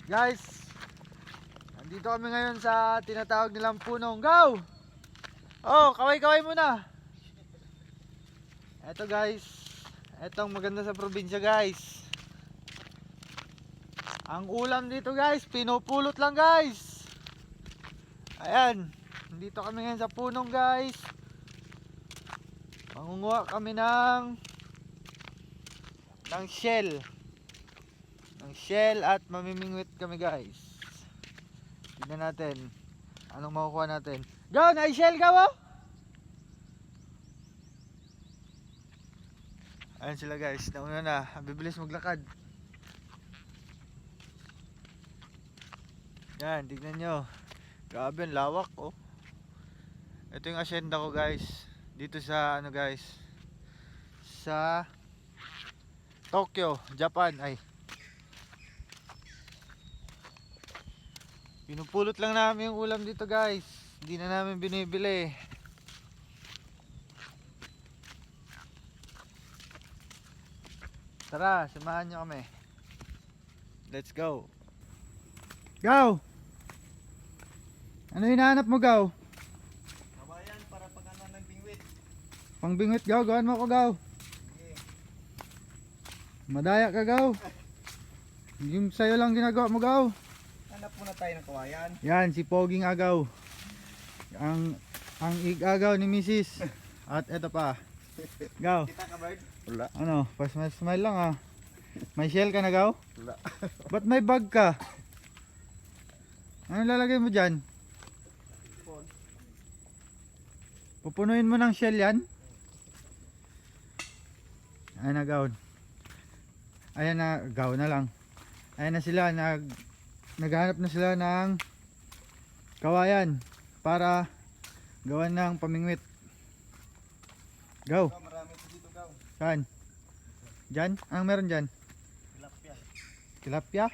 Guys, nandito kami ngayon sa tinatawag nilang punong Gaw. Oh, kaway-kaway muna. Eto guys, etong maganda sa probinsya guys. Ang ulam dito guys, pinupulot lang guys. Ayan, nandito kami ngayon sa punong guys. Mangunguha kami ng shell. Ng shell at mamimingwit kami guys. Tignan natin anong makukuha natin. Gaw, na-shell gaw oh. Ayan sila guys, nauna na, bibilis maglakad. Yan, tignan nyo. Grabe, ang lawak oh. Ito yung asyenda ko guys. Dito sa ano guys, sa Tokyo, Japan. Ay, pinupulot lang namin yung ulam dito guys. Hindi na namin binibili. Tara, samahan nyo kami. Let's go. Gaw! Ano hinahanap mo Gaw? Kawayan para pag ng bingwit. Pangbingwit Gaw, gawin mo ko Gaw. Madaya ka Gaw. Yung sa'yo lang ginagawa mo Gaw. Hanap muna tayo ng kawayan. Yan, si Poging Agaw. Ang igagaw ni Mrs. At eto pa. Gaw. Kita ka bird? Wala. Ano, smile lang ah. May shell ka na Gaw? Wala. Ba't may bag ka? Ano lalagay mo dyan? Pupunuin mo ng shell yan? Ayan na Gaw. Ayan na, Gaw na lang. Ayan na sila, naghahanap na sila ng kawayan para gawan ng pamingwit. Gaw. Marami ito dito gaw. Saan? Dyan? Anong meron dyan? Tilapia. Tilapia?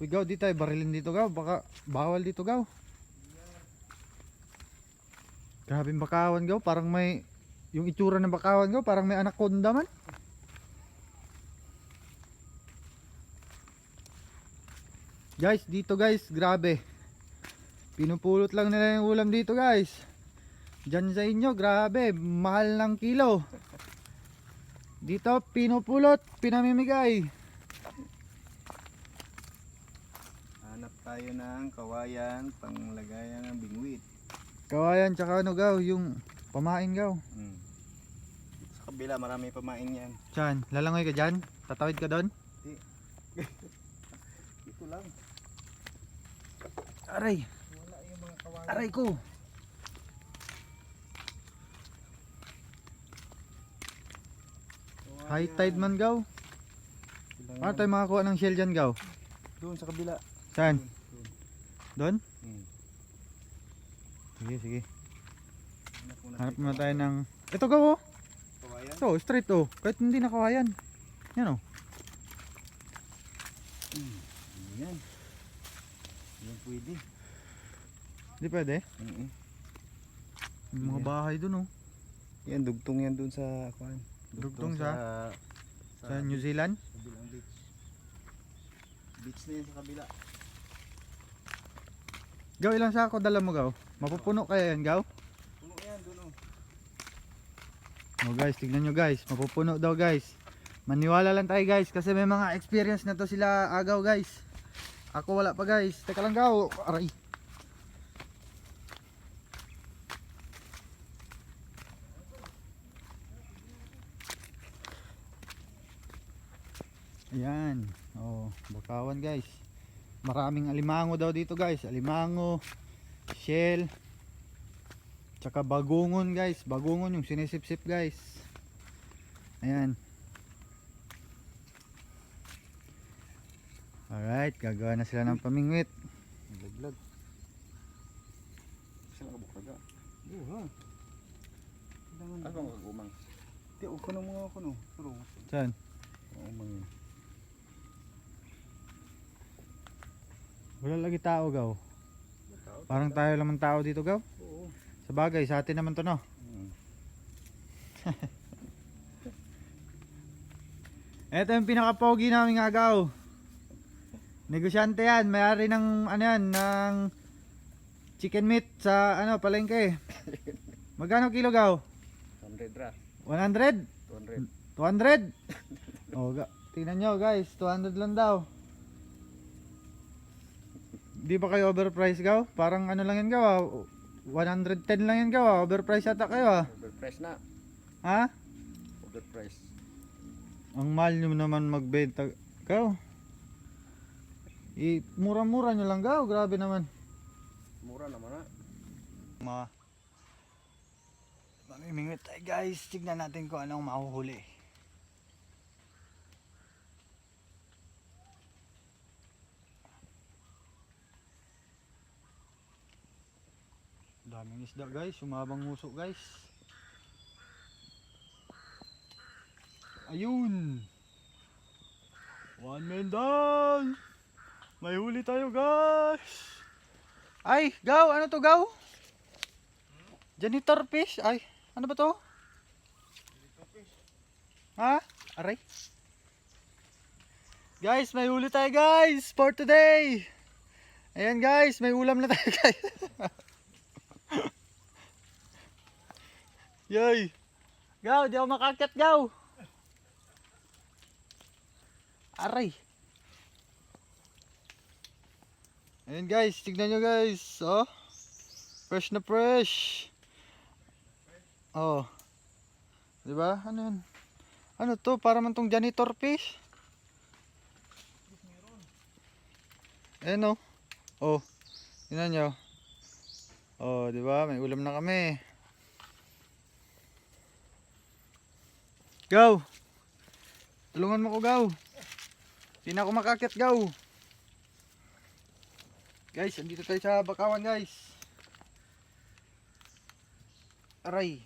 Uy Gaw, di tayo barilin dito Gaw. Baka bawal dito Gaw. Grabing bakawan Gaw. Parang may, yung itsura ng bakawan Gaw, parang may anaconda man. Guys, dito guys, grabe. Pinupulot lang nila yung ulam dito guys. Diyan sa inyo, grabe, mahal ng kilo. Dito, pinupulot, pinamimigay. Hanap tayo ng kawayan panglagayan ng bingwit. Kawayan, tsaka ano Gaw, yung pamain Gaw. Sa kabila marami pamain yan. Diyan, lalangoy ka dyan? Tatawid ka doon? Ito lang. Aray, Wala yung mga kawayan. aray ko. High tide man Gaw. Paano tayo makakuha ng shell dyan Gaw? Doon sa kabila. Saan? Doon. Doon? Sige, sige. Hanap Hanap muna muna tayo ng... Ito Gaw oh. kawayan. Ito, straight oh. Kahit hindi nakawayan. Yan oh. Yan. Yan pwede. Hindi pwede. Yung mga Yan. bahay dun oh. Yan dugtong yan doon sa kuan. Dugtong sa New Zealand. kabilang beach. Beach na yan sa kabila. Gaw, ilang sako dala mo Gaw? Mapupuno kaya yan Gaw? Puno yan doon oh. Oh guys, tignan nyo guys. Mapupuno daw guys. Maniwala lang tayo guys kasi may mga experience na to sila Agaw guys. Ako wala pa guys. Teka lang Gaw. Aray. Ayan. Oh, bakawan guys. Maraming alimango daw dito guys. Alimango, shell, tsaka bagungon guys. Bagungon yung sinisip-sip guys. Ayan. Alright, gagawa na sila ng pamingwit. Laglag. Sila ka bukaga. Oo ha. Ano bang kagumang? Di, huwag ko ng mga ako no. Pero, Saan? umang yun. Wala lagi tao Gaw. Parang tayo lamang tao dito Gaw. Oo. Sa bagay, sa atin naman to no. Ito yung pinaka-pogi namin Agaw. Negosyante yan, may-ari ng ano yan, ng chicken meat sa ano, palengke. Magkano kilo gaw? 100 ra. 100? 200. 200? Oh, tingnan nyo guys, 200 lang daw. Di ba kayo overpriced gaw? Parang ano lang yan gaw ah. 110 lang yan gaw ah. Overpriced ata kayo ah. Overpriced na. Ha? Overpriced. Ang mahal nyo naman magbenta gaw. Mura-mura nyo lang gaw, grabe naman. Mura naman na. Mamimingwit tayo guys, tignan natin kung anong mahuhuli. Daming isda guys, sumabang nguso guys. Ayun! One man down! May huli tayo guys! Ay, gaw! Ano to gaw? Janitor fish? Ay, ano ba to? Ha? Aray? Guys, may huli tayo guys for today! Ayan guys, may ulam na tayo guys. Yay! Gaw, di ako makakyat gaw! Aray! Ayan guys, tignan nyo guys. Oh. Fresh na fresh. Oh. 'Di ba? Ano 'yan? Ano 'to? Para man tong janitor fish. Ayan oh. Oh. Tingnan nyo. Oh, 'di ba? May ulam na kami. Gaw. Tulungan mo ko gaw. Hindi na ako makakyat gaw. Guys, andito tayo sa bakawan guys. Aray.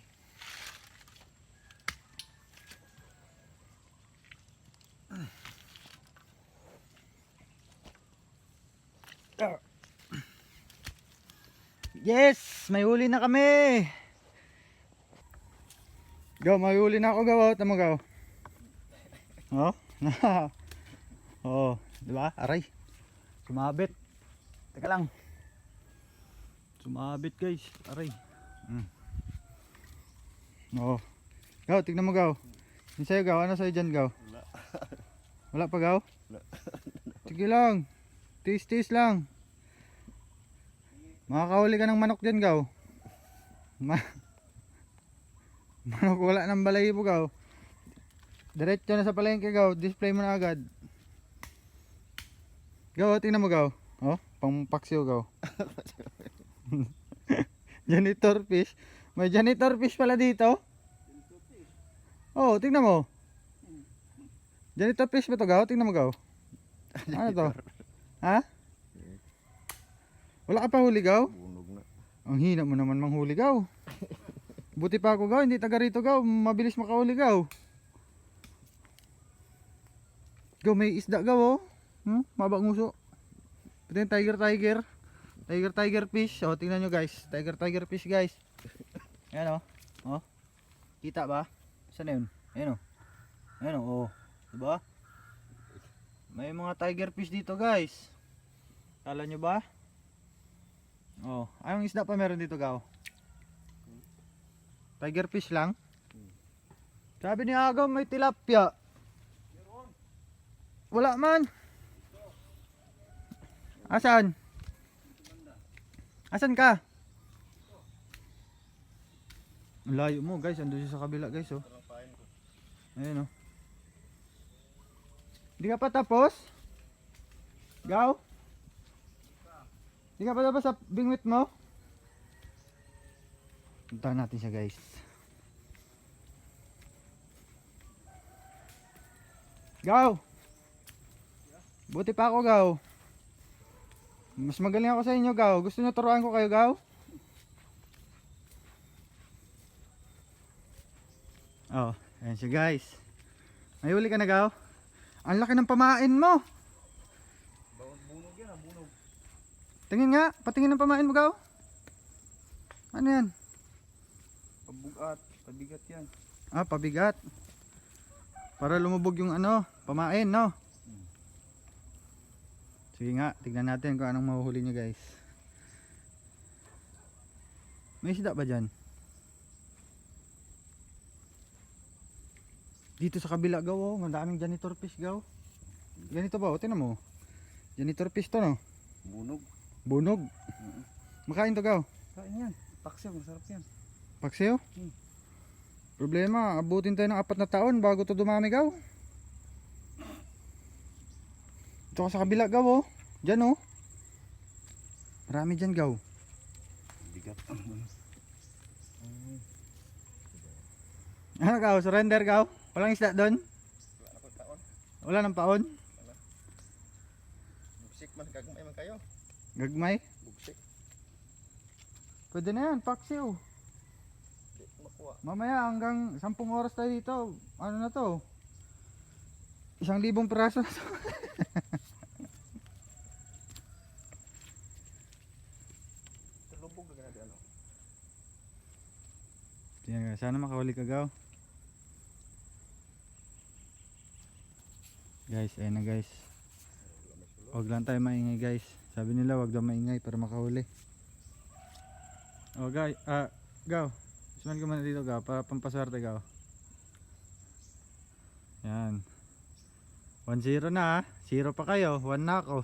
Yes, may huli na kami. Gaw, may huli na ako gaw. Tama gaw. Oh. Oh, di ba? Aray. Sumabit. Teka lang. Sumabit guys. Aray. Oo. Gaw, tignan mo gaw. Yung sa'yo gaw. Ano sa'yo dyan gaw? Wala. Wala pa gaw? Wala. Sige lang. Tiis-tiis lang. Makakahuli ka ng manok dyan gaw. Manok wala ng balahibo gaw. Diretso na sa palengke gaw. Display mo na agad. Gaw, tingnan mo gaw. Oh, pang paksiw gaw. Janitor fish. May janitor fish pala dito. Oh, tingnan mo. Janitor fish ba to gaw? Tingnan mo gaw. Ano to? Ha? Wala ka pa huli gaw? Bunog na. Ang hina mo naman manghuli gaw. Buti pa ako gaw, hindi taga rito gaw. Mabilis makahuli gaw. Gaw, may isda gaw oh. Mabang nguso. Ito yung tiger fish. O, tingnan nyo guys. Tiger fish guys. Ayan o. O. Kita ba? Saan na yun? Ayan o. Ayan o. O. Diba? May mga tiger fish dito guys. Kala nyo ba? O. Anong isda pa meron dito gaw? Tiger fish lang? Sabi ni Agaw may tilapia. Wala man. Asan? Asan ka? Ang layo mo guys, ando siya sa kabila guys oh. Ayun oh. Hindi ka pa tapos? Gaw? Hindi ka pa tapos sa bingwit mo? Puntahan natin siya guys. Gaw! Buti pa ako gaw. Mas magaling ako sa inyo gaw. Gusto nyo turuan ko kayo gaw? Oh, ayan siya guys. May huli ka na gaw? Ang laki ng pamain mo. Bunog yan, bunog. Tingin nga, patingin ng pamain mo gaw. Ano yan? Pabugat, pabigat yan. Ah, pabigat. Para lumubog yung ano, pamain no. Sige nga, tignan natin kung anong mahuhuli nyo guys. May isda ba dyan? Dito sa kabila gaw, oh, madaming janitor fish gaw. Ganito ba? O, tinan mo. Janitor fish to, no? Bunog. Bunog. Makain to gaw. Kain yan. Paksiw, masarap yan. Paksiw? Problema, abutin tayo ng 4 na taon bago to dumami gaw. Ito ka sa kabila gaw, oh. Diyan, oh. Marami dyan gaw. Bigat. Ano gaw? Surrender gaw? Walang isda doon? Wala ko taon. Wala ng paon? Bugsik man, gagmay man kayo. Gagmay? Bugsik. Pwede na yan, paksiw. Di ko makuha. Mamaya hanggang 10 oras tayo dito. Ano na to? 1,000 piraso na to. Tulubog na ganun ano. Yan, sana makahuli ka gaw. Guys, ayun na guys. Huwag lang tayo maingay guys. Sabi nila huwag daw maingay para makahuli. Oh guys, gaw. Smell ko muna dito gaw para pampaswerte gaw. Yan. 1-0 na ha. 0 pa kayo. 1 na ako.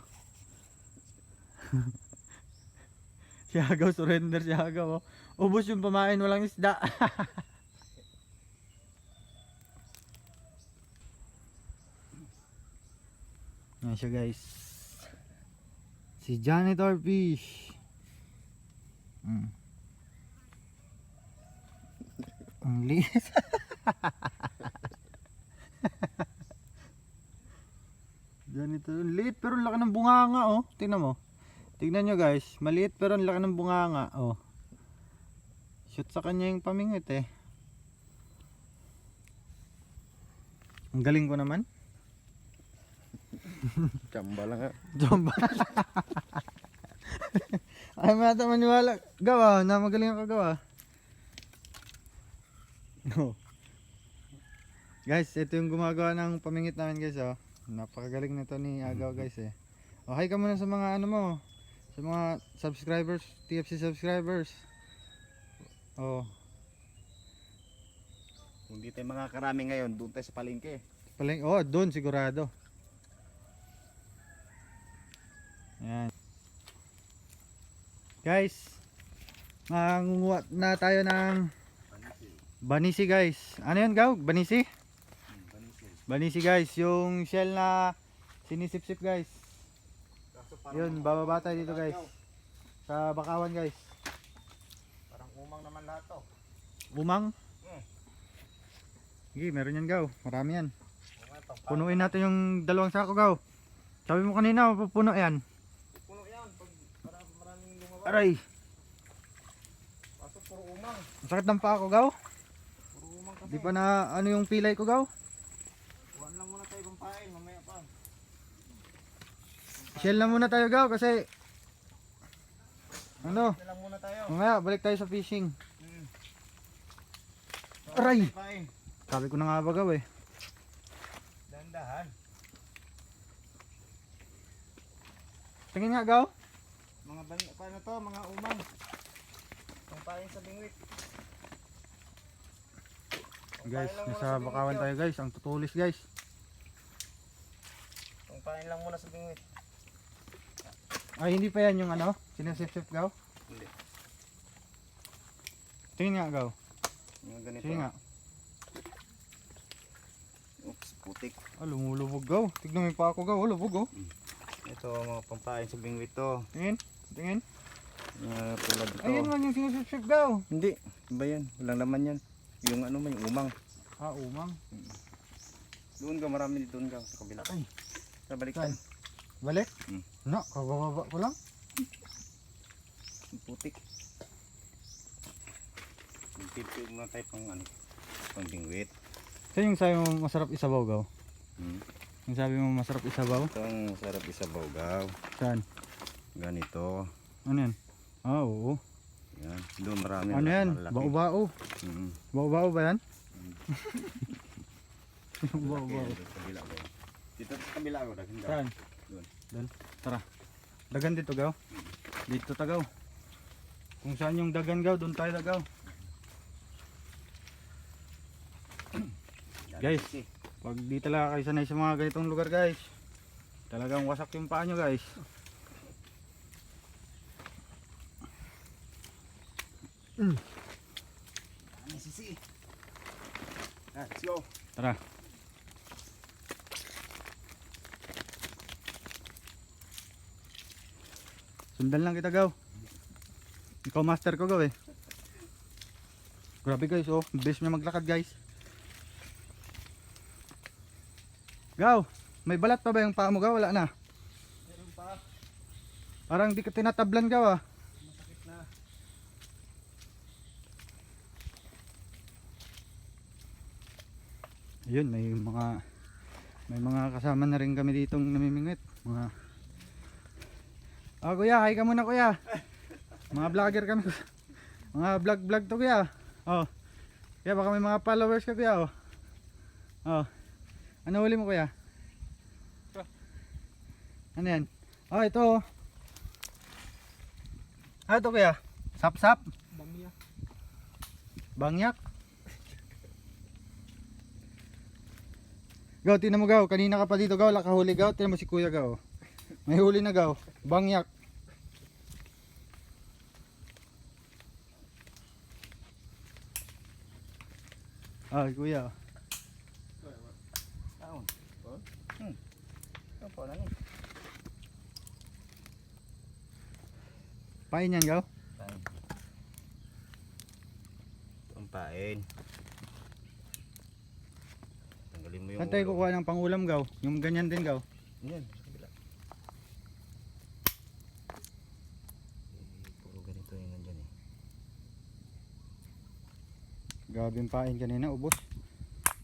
Si Agaw, surrender si Agaw. Oh. Ubus yung pamain, walang isda. Yan siya guys. Si Janitor Fish. Ang liit. Janitor, liit pero laki ng bunganga oh. Tingnan mo. Tignan nyo guys, maliit pero ang laki ng bunganga oh. Shoot sa kanya yung pamingwit eh. Ang galing ko naman. Chamba lang ha. Jomba. Ay mata maniwala. Gawa na magaling ang kagawa. No. Guys, ito yung gumagawa ng pamingit namin guys oh. Napakagaling nito ni Agaw guys eh. Oh, hi ka muna sa mga ano mo. Sa mga subscribers, TFC subscribers. Oh, Kung di tayo makakarami ngayon, doon tayo sa palengke. paling oh, doon sigurado. Yan. Guys, mangunguha na tayo ng banisi guys. Ano yun gaw? Banisi? Banisi guys, yung shell na sinisip-sip guys. Yun, bababa tayo dito guys. Sa bakawan guys. Parang umang naman lahat to. Umang? Sige, meron yan gaw. Marami yan. Umang, Punuin natin yung 2 sako gaw. Sabi mo kanina, pupuno yan. puno yan. Pag maraming lumabas. Aray, Pasok puro umang. masakit ng paa ko gaw. Puro umang kasi. Di pa na ano yung pilay ko gaw. Kuhaan lang muna tayo pampain, mamaya pa. Shell na muna tayo gaw kasi ano, Ito lang muna tayo. mamaya balik tayo sa fishing. So, Aray! pampain. Sabi ko na nga ba gaw eh. Dandahan. Tingin nga gaw. Mga paano to, mga umang. Pampain sa bingwit. Guys, Pampain lang muna nasa sa bingwit bakawan yun. tayo guys. Ang tutulis guys. Pampain lang muna sa bingwit. Ay hindi pa yan yung ano, sinasip-sip gaw. Hindi. Tingin nga gaw. Mga ganito. Sige nga. Oops, putik. Ah, lumulubog gaw. Tignan mo yung paa ko gaw. Oh, lubog oh. Ito mga pampain sa bingwit to. Tingin. Tingin. Tulad ito. Ayun man yung sinasip-sip gaw. Hindi. Iba yan. Walang laman yan. Yung ano man, yung umang. Ah, umang. Doon ka, marami dito. Doon ka, sa kabila. Ay. Sa balik Saan? ka. Balik? Hmm. No, kabababa ko lang. Yung putik. Magpipil muna tayo pang ano. Pang bingwit. Ito yung sabi mo masarap isabaw gaw. Yung sabi mo masarap isabaw. Ito ang sarap isabaw gaw. Saan? Ganito. Ano yan? Ah, oo. Yan. Doon marami. Ano yan? malaki. Bao-bao. Mm. Bao-bao ba yan? Malaki Bao-bao. yan, doon sa kabila ko. Dito sa kabila ko. Daghan gaw. Saan? Doon. Doon. Tara. Dagan dito gaw. Dito tagaw. Kung saan yung dagan gaw, doon tayo tagaw. Guys, pag di talaga kayo sanay sa mga ganitong lugar guys, talagang wasak yung paa nyo guys. Sisi. Let's go. Tara. Sundan lang kita gaw. Ikaw master ko gaw eh. Grabe guys oh, bilis niya maglakad guys. Gaw, may balat pa ba yung paa mo gaw? Wala na. Meron pa. Parang di ka tinatablan gaw ah. Masakit na. Ayun, may mga kasama na rin kami ditong namimingwit. Kuya, hi ka muna kuya. Mga vlogger kami. Mga vlog to kuya. Oh. Kaya baka may mga followers ka kuya oh. Oh. Ano huli mo kuya? Ano yan? Oh, ito oh. Ito kuya. Sap-sap. Bangya. Bangyak. Gaw, tinan mo gaw. Kanina ka pa dito gaw. Lakahuli gaw. Tinan mo si kuya gaw. May huli na gaw. Bangyak. Ay kuya. Taon. Apa na ni? Pain yan gaw. Tumpain. Tanggalin mo yung Saan tayo kukuha ng pangulam gaw? Yung ganyan din gaw. Yan, sa kabila. Puro ganito yung nandyan eh. Grabe yung pain kanina. Ubos.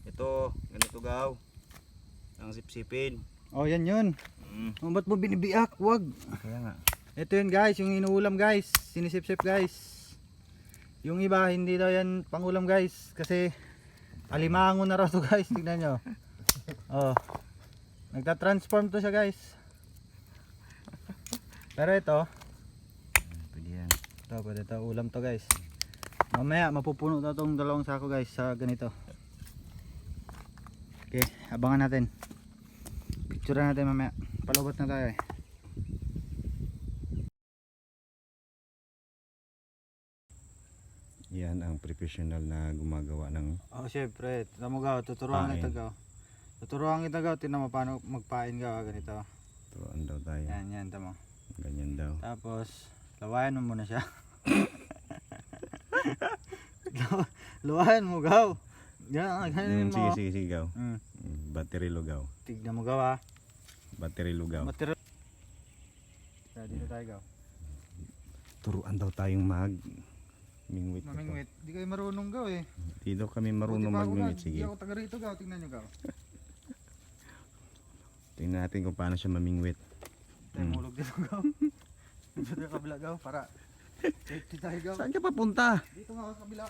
Ito, ganito gaw. Ang sipsipin. Oh yan yun. Oh, ba't mo binibiak? Wag. Kaya nga. Ito yun guys. Yung inuulam guys. Sinisip-sip guys. Yung iba hindi daw yan pangulam guys. Kasi alimango na raw to guys. Tignan nyo. Oh. Nagta-transform to siya guys. Pero ito. Pwede yan. Ito pwede ito. Ulam to guys. Mamaya mapupuno na itong dalawang sako guys sa ganito. Okay. Abangan natin. Picture natin mamaya. Palabot na tayo eh. Yan ang professional na gumagawa ng Oh syempre. Tignan mo gaw. Tuturuan pain. kita gaw. Tuturuan kita gaw. Tignan mo paano magpain gaw. Ganito. Turuan daw tayo. Yan yan. Tama. Ganyan daw. Tapos lawayan mo muna siya. Lawayan mo gaw. Yan. Ganyan mo. Sige gaw. Mm. Battery lugaw. Tignan mo gaw ah. Battery lugaw. Material. Dito tayo gaw. Turuan daw tayong mingwit. Mamingwit. Di kayo marunong gaw eh. Di daw kami marunong Buti pa ako magmingwit. nga, Sige. Di ako taga rito gaw. Tingnan nyo gaw. Tingnan natin kung paano siya mamingwit. Tayo mulog dito gaw. Dito tayo kabila gaw para safety tayo gaw. Saan ka papunta? Dito nga sa kabila.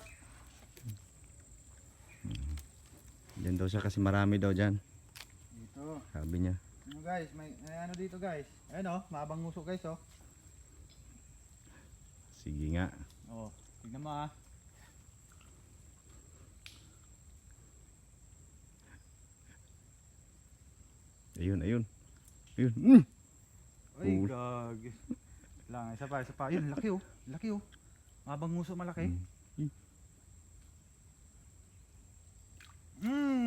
Diyan daw siya kasi marami daw dyan. Dito. Sabi niya. Ano guys, may ano dito guys. Ayun oh, mahabang nguso guys oh. Sige nga. Oh, tignan mo ah. Ayun. Ayun. Ay, Cool. gag. Lang, isa pa. Yun, laki oh. Laki oh. Mahabang nguso malaki.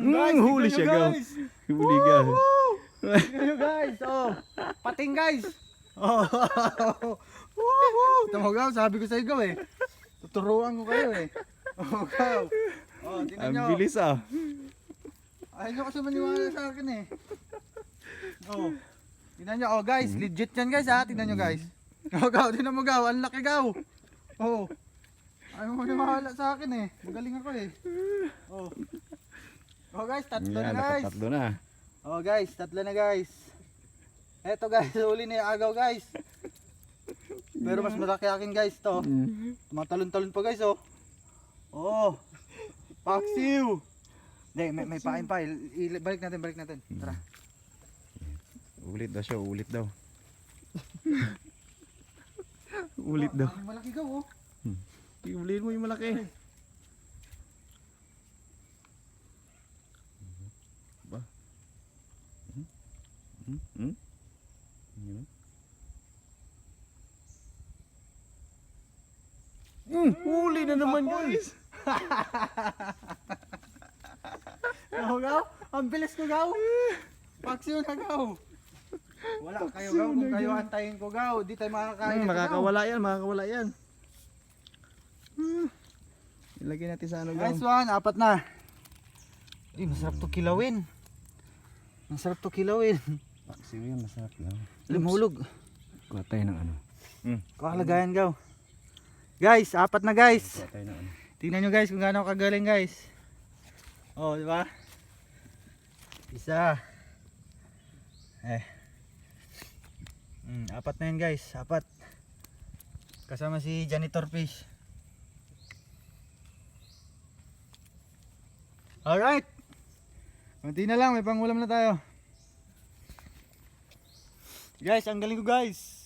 Guys, huli tignan siya nyo, gaw. guys. Huli ka. Tignan nyo guys, oh. Pating guys. Oh. Woohoo! Tamaw sabi ko sa iyo eh. Tuturuan ko kayo eh. Oh, gaw. Oh, tingnan Ang nyo. bilis ah. Ayaw nyo kasi maniwala sa akin eh. Oh. Tingnan nyo, oh guys, legit yan guys ha. Tingnan nyo guys. Oh, gaw, tingnan mo gaw, ang laki gaw. Oh. Ayaw mo maniwala sa akin eh. Magaling ako eh. Oh. Oh guys, tatlo na Yan, guys. nakatatlo na. Oh guys, tatlo na guys. Eto guys, huli na yung agaw guys. Pero mas malaki akin guys to. Tumatalon-talon pa guys oh. Oh. Paksiw. Hindi, may pain pa. Balik natin. Tara. Ulit daw siya, ulit daw. Ulit daw. Ang malaki gaw oh. Iulihin mo yung malaki. Ba? Huli na naman guys. Gaw. Ang bilis ko gaw. Paksiw na gaw. Wala kayo gaw kung kayo antayin ko gaw. Di tayo makakain. Makakawala yan, makakawala yan. Ilagay natin sa ano Nice one, 4 na. Masarap to kilawin. Masarap to kilawin. Paksiw yan, masarap lang. Lumulog. Kuha tayo ng ano. Kalagayan gaw. Guys, 4 na guys. Kuha tayo ng ano. Tingnan nyo guys kung gaano kagaling guys. Oh, di ba? Isa. 4 na yan guys, 4. Kasama si Janitor Fish. Alright. Kunti na lang, may pangulam na tayo. Guys, ang galing ko guys.